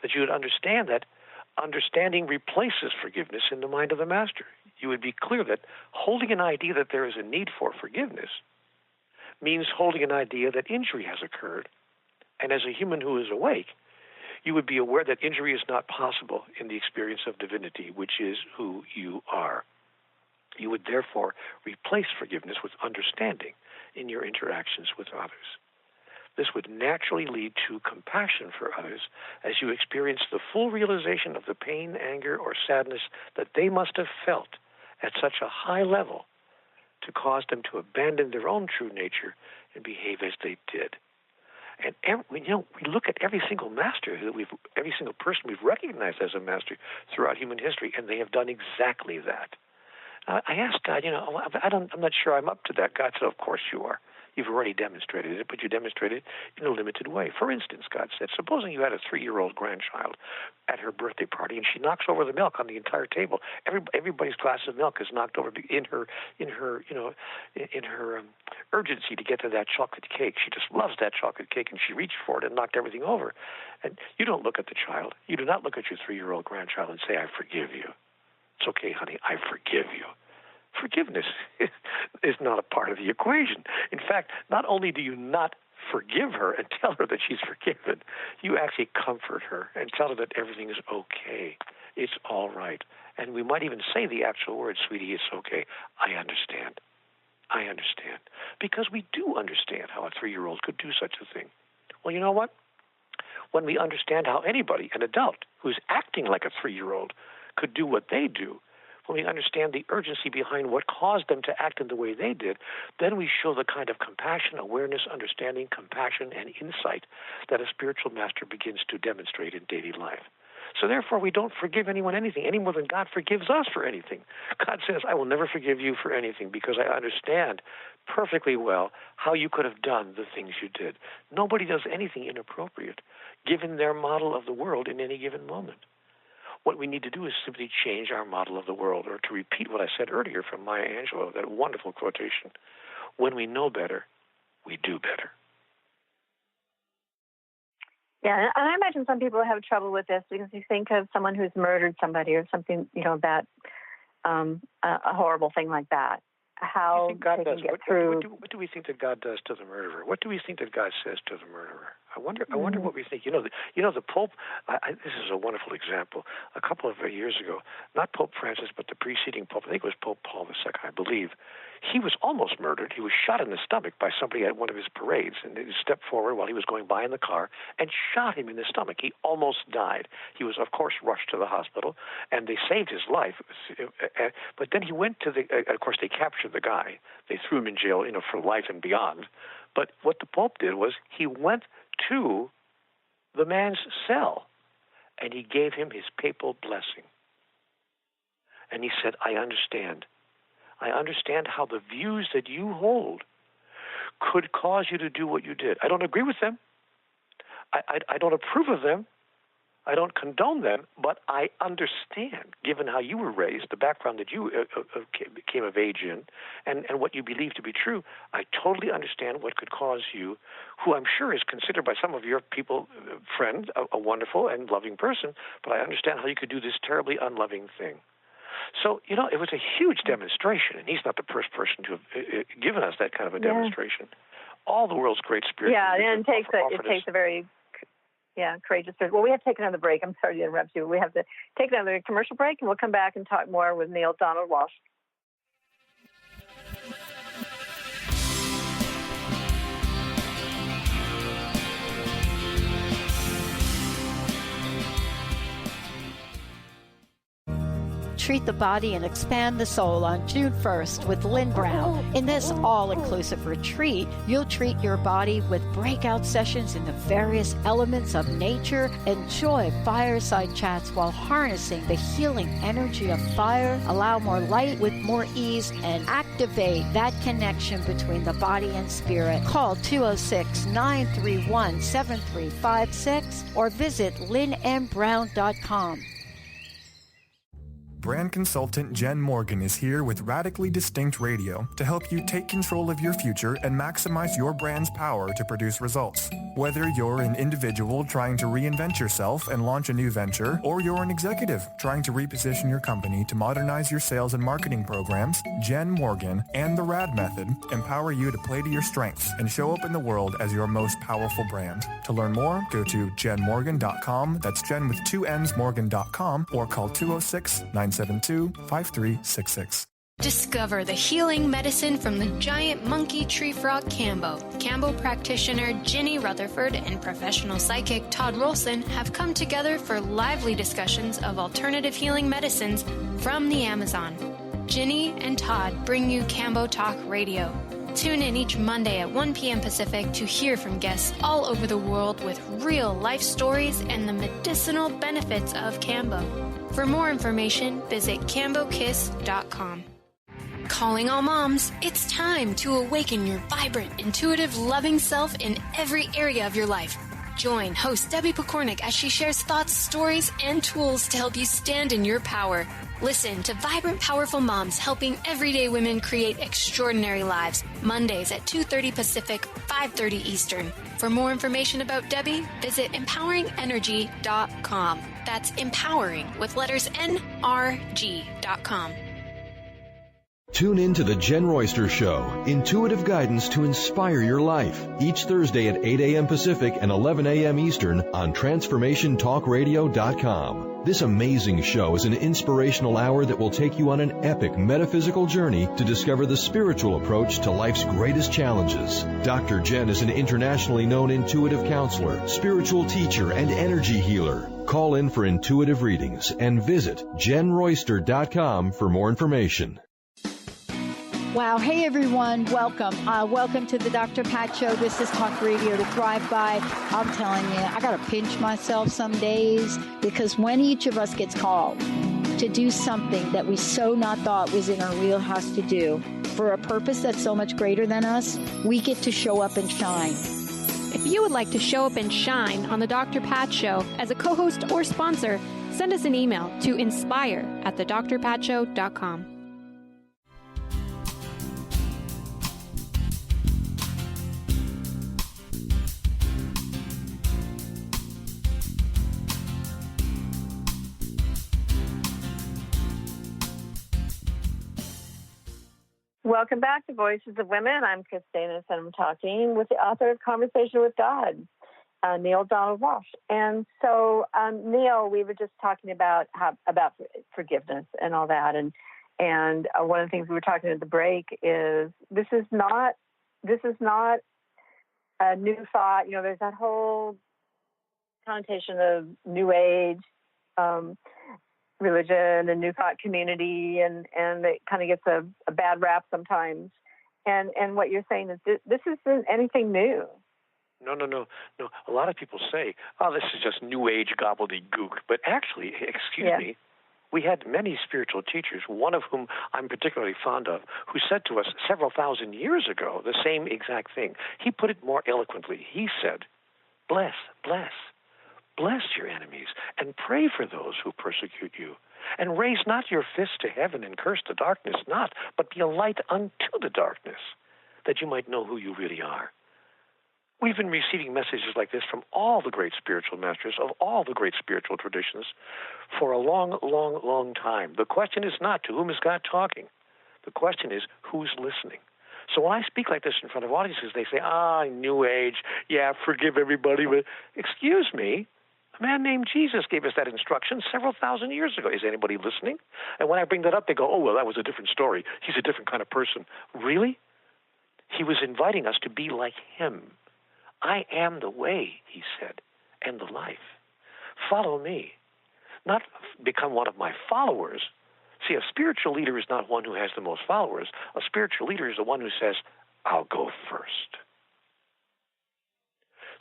D: That you would understand that understanding replaces forgiveness in the mind of the master. You would be clear that holding an idea that there is a need for forgiveness means holding an idea that injury has occurred. And as a human who is awake, You would be aware that injury is not possible in the experience of divinity, which is who you are. You would therefore replace forgiveness with understanding in your interactions with others. This would naturally lead to compassion for others as you experience the full realization of the pain, anger, or sadness that they must have felt at such a high level to cause them to abandon their own true nature and behave as they did. And we look at every single master every single person we've recognized as a master throughout human history, and they have done exactly that. I asked God, I'm not sure I'm up to that. God said, of course you are. You've already demonstrated it, but you demonstrated it in a limited way. For instance, God said, supposing you had a 3-year-old grandchild at her birthday party, and she knocks over the milk on the entire table. Everybody's glass of milk is knocked over in her urgency to get to that chocolate cake. She just loves that chocolate cake, and she reached for it and knocked everything over. And you don't look at the child. You do not look at your 3-year-old grandchild and say, I forgive you. It's okay, honey, I forgive you. Forgiveness is not a part of the equation. In fact, not only do you not forgive her and tell her that she's forgiven, you actually comfort her and tell her that everything is okay. It's all right. And we might even say the actual words, sweetie, it's okay. I understand. I understand. Because we do understand how a 3-year-old could do such a thing. Well, you know what? When we understand how anybody, an adult, who's acting like a 3-year-old, could do what they do, when we understand the urgency behind what caused them to act in the way they did, then we show the kind of compassion, awareness, understanding, compassion, and insight that a spiritual master begins to demonstrate in daily life. So therefore, we don't forgive anyone anything any more than God forgives us for anything. God says, I will never forgive you for anything because I understand perfectly well how you could have done the things you did. Nobody does anything inappropriate, given their model of the world in any given moment. What we need to do is simply change our model of the world, or to repeat what I said earlier from Maya Angelou, that wonderful quotation, when we know better, we do better.
C: Yeah, and I imagine some people have trouble with this because you think of someone who's murdered somebody or something, that a horrible thing like that. How they can get through.
D: What do we think that God does to the murderer? What do we think that God says to the murderer? I wonder what we think. The Pope. This is a wonderful example. A couple of years ago, not Pope Francis, but the preceding Pope. I think it was Pope Paul II. I believe he was almost murdered. He was shot in the stomach by somebody at one of his parades, and he stepped forward while he was going by in the car and shot him in the stomach. He almost died. He was, of course, rushed to the hospital, and they saved his life. But then he went to of course, they captured the guy. They threw him in jail, for life and beyond. But what the Pope did was he went to the man's cell, and he gave him his papal blessing. And he said, I understand. I understand how the views that you hold could cause you to do what you did. I don't agree with them. I don't approve of them. I don't condone them, but I understand, given how you were raised, the background that you came of age in, and what you believe to be true. I totally understand what could cause you, who I'm sure is considered by some of your people, friend, a wonderful and loving person, but I understand how you could do this terribly unloving thing. So, it was a huge demonstration, and he's not the first person to have given us that kind of a demonstration. All the world's great spiritual leaders
C: it takes a very courageous person. Well, we have to take another break. I'm sorry to interrupt you. We have to take another commercial break, and we'll come back and talk more with Neale Donald Walsch.
I: Treat the Body and Expand the Soul on June 1st with Lynn Brown. In this all-inclusive retreat, you'll treat your body with breakout sessions in the various elements of nature. Enjoy fireside chats while harnessing the healing energy of fire. Allow more light with more ease and activate that connection between the body and spirit. Call 206-931-7356 or visit lynnmbrown.com.
N: Brand consultant Jen Morgan is here with Radically Distinct Radio to help you take control of your future and maximize your brand's power to produce results. Whether you're an individual trying to reinvent yourself and launch a new venture, or you're an executive trying to reposition your company to modernize your sales and marketing programs, Jen Morgan and the RAD method empower you to play to your strengths and show up in the world as your most powerful brand. To learn more, go to jenmorgan.com. That's Jen with 2 N's, Morgan.com, or call 206-972-5366.
O: Discover the healing medicine from the giant monkey tree frog Cambo. Cambo practitioner Ginny Rutherford and professional psychic Todd Rolson have come together for lively discussions of alternative healing medicines from the Amazon. Ginny and Todd bring you Cambo Talk Radio. Tune in each Monday at 1 p.m. Pacific to hear from guests all over the world with real life stories and the medicinal benefits of Cambo. For more information, visit cambokiss.com. Calling all moms, it's time to awaken your vibrant, intuitive, loving self in every area of your life. Join host Debbie Pokornik as she shares thoughts, stories, and tools to help you stand in your power. Listen to Vibrant, Powerful Moms helping everyday women create extraordinary lives. Mondays at 2:30 Pacific, 5:30 Eastern. For more information about Debbie, visit empoweringenergy.com. That's empowering with letters NRG.com.
P: Tune in to The Jen Royster Show, intuitive guidance to inspire your life, each Thursday at 8 a.m. Pacific and 11 a.m. Eastern on TransformationTalkRadio.com. This amazing show is an inspirational hour that will take you on an epic metaphysical journey to discover the spiritual approach to life's greatest challenges. Dr. Jen is an internationally known intuitive counselor, spiritual teacher, and energy healer. Call in for intuitive readings and visit JenRoyster.com for more information.
Q: Wow. Hey, everyone. Welcome. Welcome to the Dr. Pat Show. This is Talk Radio to Thrive By. I'm telling you, I got to pinch myself some days because when each of us gets called to do something that we so not thought was in our wheelhouse to do for a purpose that's so much greater than us, we get to show up and shine.
R: If you would like to show up and shine on the Dr. Pat Show as a co-host or sponsor, send us an email to inspire@thedrpatshow.com.
C: Welcome back to Voices of Women. I'm Kris Steinnes, and I'm talking with the author of Conversation with God, Neale Donald Walsch. And so, Neale, we were just talking about forgiveness and all that, and one of the things we were talking at the break is this is not a new thought. You know, there's that whole connotation of New Age religion and New Thought community, and it kind of gets a bad rap sometimes. And what you're saying is this isn't anything new.
D: No. A lot of people say, oh, this is just New Age gobbledygook. But actually, excuse me, we had many spiritual teachers, one of whom I'm particularly fond of, who said to us several thousand years ago the same exact thing. He put it more eloquently. He said, bless your enemies, and pray for those who persecute you. And raise not your fist to heaven and curse the darkness not, but be a light unto the darkness, that you might know who you really are. We've been receiving messages like this from all the great spiritual masters of all the great spiritual traditions for a long, long, long time. The question is not to whom is God talking. The question is who's listening. So when I speak like this in front of audiences, they say, New Age, forgive everybody. But excuse me, a man named Jesus gave us that instruction several thousand years ago. Is anybody listening? And when I bring that up, they go, oh, well, that was a different story. He's a different kind of person. Really? He was inviting us to be like him. I am the way, he said, and the life. Follow me. Not become one of my followers. See, a spiritual leader is not one who has the most followers. A spiritual leader is the one who says, I'll go first.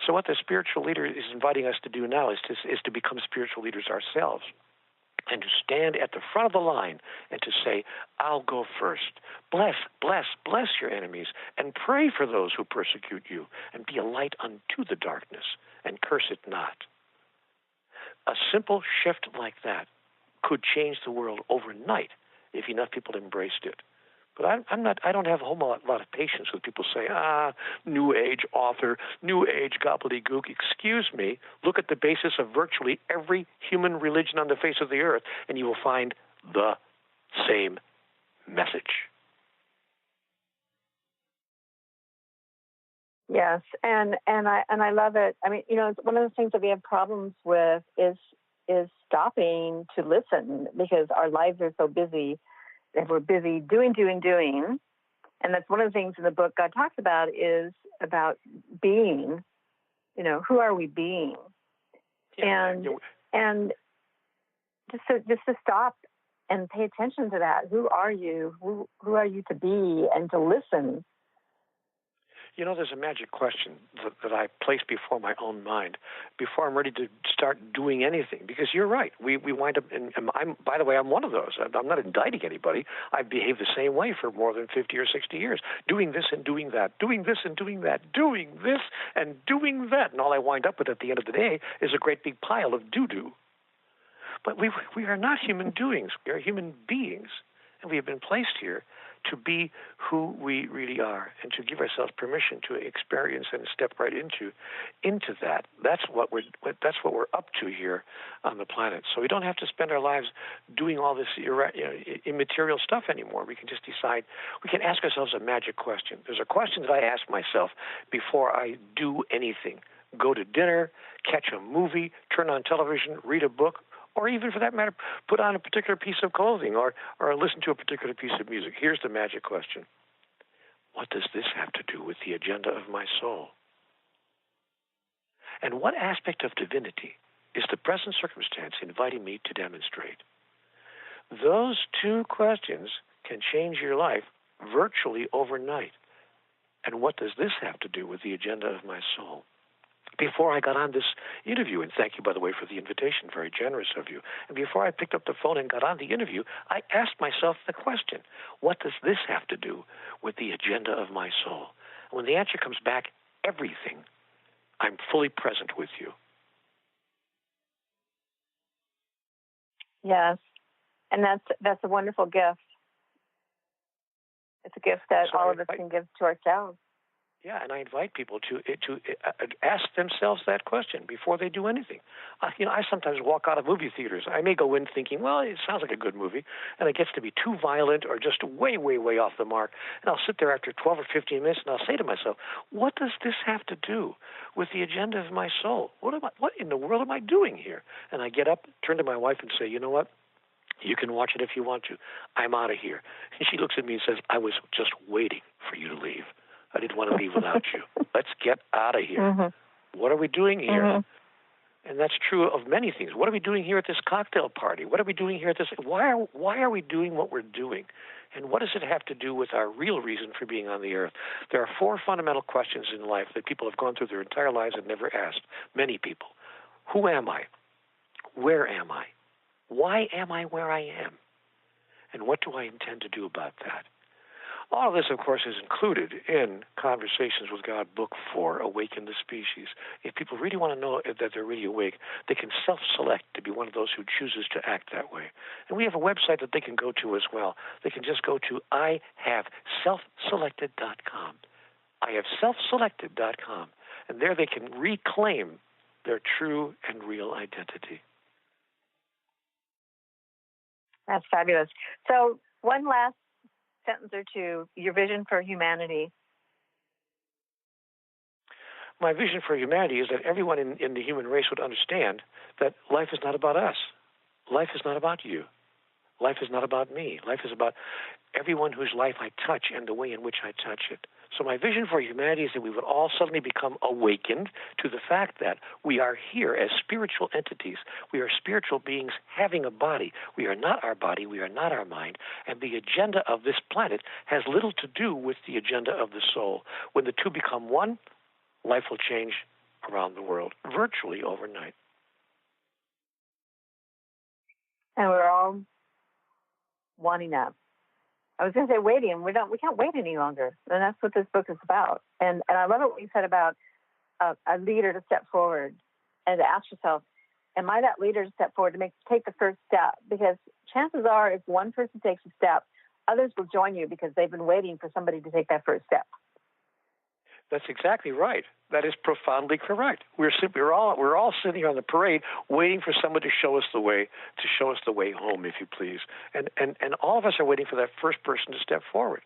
D: So what the spiritual leader is inviting us to do now is to become spiritual leaders ourselves and to stand at the front of the line and to say, I'll go first. Bless your enemies and pray for those who persecute you and be a light unto the darkness and curse it not. A simple shift like that could change the world overnight if enough people embraced it. But I don't have a whole lot of patience with people saying, New Age author, New Age gobbledygook. Excuse me. Look at the basis of virtually every human religion on the face of the earth, and you will find the same message.
C: Yes, and I love it. I mean, it's one of the things that we have problems with is stopping to listen, because our lives are so busy that we're busy doing. And that's one of the things in the book God talks about is about being. Who are we being?
D: Yeah.
C: And just to stop and pay attention to that. Who are you? Who are you to be, and to listen? There's a magic question that I place before my own mind before I'm ready to start doing anything. Because you're right. We wind up, and by the way, I'm one of those. I'm not indicting anybody. I've behaved the same way for more than 50 or 60 years, doing this and doing that, doing this and doing that, doing this and doing that. And all I wind up with at the end of the day is a great big pile of doo-doo. But we are not human doings. We are human beings. And we have been placed here to be who we really are, and to give ourselves permission to experience and step right into that. That's what we're up to here on the planet. So we don't have to spend our lives doing all this immaterial stuff anymore. We can just decide. We can ask ourselves a magic question. There's a question that I ask myself before I do anything. Go to dinner, catch a movie, turn on television, read a book, or even, for that matter, put on a particular piece of clothing or listen to a particular piece of music. Here's the magic question. What does this have to do with the agenda of my soul? And what aspect of divinity is the present circumstance inviting me to demonstrate? Those two questions can change your life virtually overnight. And what does this have to do with the agenda of my soul? Before I got on this interview, and thank you, by the way, for the invitation, very generous of you, and before I picked up the phone and got on the interview, I asked myself the question, what does this have to do with the agenda of my soul? And when the answer comes back, everything, I'm fully present with you. Yes, and that's a wonderful gift. It's a gift that all of us can give to ourselves. Yeah, and I invite people to ask themselves that question before they do anything. I sometimes walk out of movie theaters. I may go in thinking, well, it sounds like a good movie, and it gets to be too violent or just way, way, way off the mark. And I'll sit there after 12 or 15 minutes, and I'll say to myself, what does this have to do with the agenda of my soul? What in the world am I doing here? And I get up, turn to my wife, and say, you know what? You can watch it if you want to. I'm out of here. And she looks at me and says, I was just waiting for you to leave. I didn't want to leave without you. Let's get out of here. Mm-hmm. What are we doing here? Mm-hmm. And that's true of many things. What are we doing here at this cocktail party? What are we doing here at this? Why are we doing what we're doing? And what does it have to do with our real reason for being on the earth? There are 4 fundamental questions in life that people have gone through their entire lives and never asked. Many people. Who am I? Where am I? Why am I where I am? And what do I intend to do about that? All of this, of course, is included in Conversations with God, Book 4, Awaken the Species. If people really want to know that they're really awake, they can self-select to be one of those who chooses to act that way. And we have a website that they can go to as well. They can just go to ihaveselfselected.com. ihaveselfselected.com. And there they can reclaim their true and real identity. That's fabulous. So one last sentence or two, your vision for humanity. My vision for humanity is that everyone in the human race would understand that life is not about us. Life is not about you. Life is not about me. Life is about everyone whose life I touch and the way in which I touch it. So my vision for humanity is that we would all suddenly become awakened to the fact that we are here as spiritual entities. We are spiritual beings having a body. We are not our body. We are not our mind. And the agenda of this planet has little to do with the agenda of the soul. When the two become one, life will change around the world, virtually overnight. And we're all wanting that. I was going to say waiting. We can't wait any longer. And that's what this book is about. And I love what you said about a leader to step forward and to ask yourself, am I that leader to step forward to take the first step? Because chances are, if one person takes a step, others will join you because they've been waiting for somebody to take that first step.
D: That's exactly right. That is profoundly correct. We're all sitting on the parade waiting for someone to show us the way home, if you please. And all of us are waiting for that first person to step forward.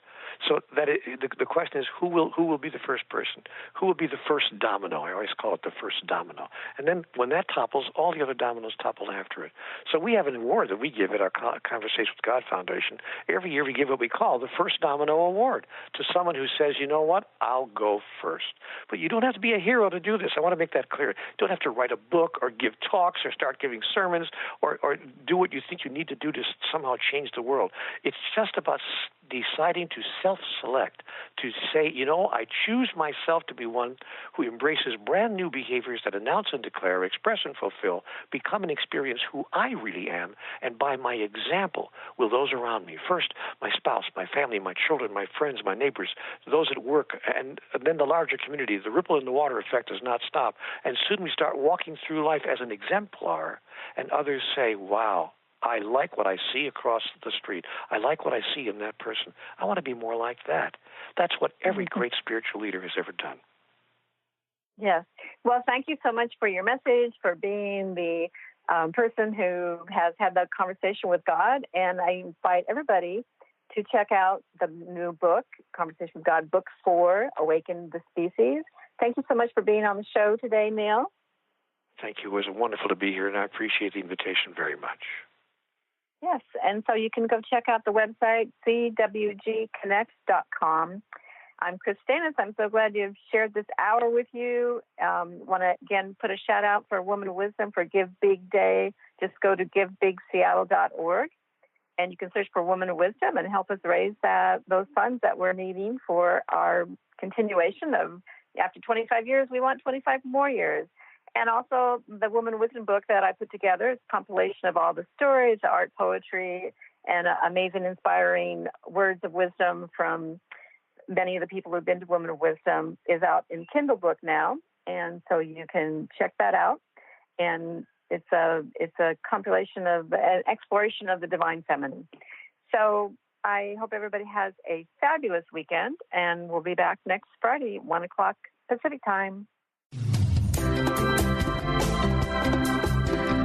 D: So the question is, who will be the first person? Who will be the first domino? I always call it the first domino. And then when that topples, all the other dominoes topple after it. So we have an award that we give at our Conversation with God Foundation. Every year we give what we call the First Domino Award to someone who says, you know what, I'll go first. But you don't have to be a hero to do this. I want to make that clear. You don't have to write a book or give talks or start giving sermons or do what you think you need to do to somehow change the world. It's just about deciding to self-select, to say, you know, I choose myself to be one who embraces brand new behaviors that announce and declare, express and fulfill, become and experience who I really am, and by my example will those around me, first my spouse, my family, my children, my friends, my neighbors, those at work, and then the larger community. The ripple in the water effect does not stop, and soon we start walking through life as an exemplar, and others say, wow, I like what I see across the street. I like what I see in that person. I want to be more like that. That's what every great spiritual leader has ever done.
C: Yes. Well, thank you so much for your message, for being the person who has had that conversation with God. And I invite everybody to check out the new book, Conversation with God, Book 4, Awaken the Species. Thank you so much for being on the show today, Neale.
D: Thank you. It was wonderful to be here, and I appreciate the invitation very much.
C: Yes, and so you can go check out the website, cwgconnects.com. I'm Kris Steinnes. I'm so glad you've shared this hour with you. Want to, again, put a shout-out for Woman of Wisdom for Give Big Day. Just go to givebigseattle.org, and you can search for Woman of Wisdom and help us raise those funds that we're needing for our continuation of, after 25 years, we want 25 more years. And also the Woman of Wisdom book that I put together is a compilation of all the stories, art, poetry, and amazing, inspiring words of wisdom from many of the people who've been to Women of Wisdom is out in Kindle book now. And so you can check that out. And it's a compilation of an exploration of the divine feminine. So I hope everybody has a fabulous weekend, and we'll be back next Friday, 1 o'clock Pacific time.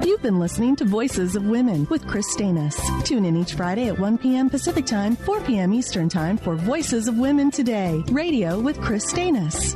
B: You've been listening to Voices of Women with Kris Steinnes. Tune in each Friday at 1 p.m. Pacific Time, 4 p.m. Eastern Time for Voices of Women Today, radio with Kris Steinnes.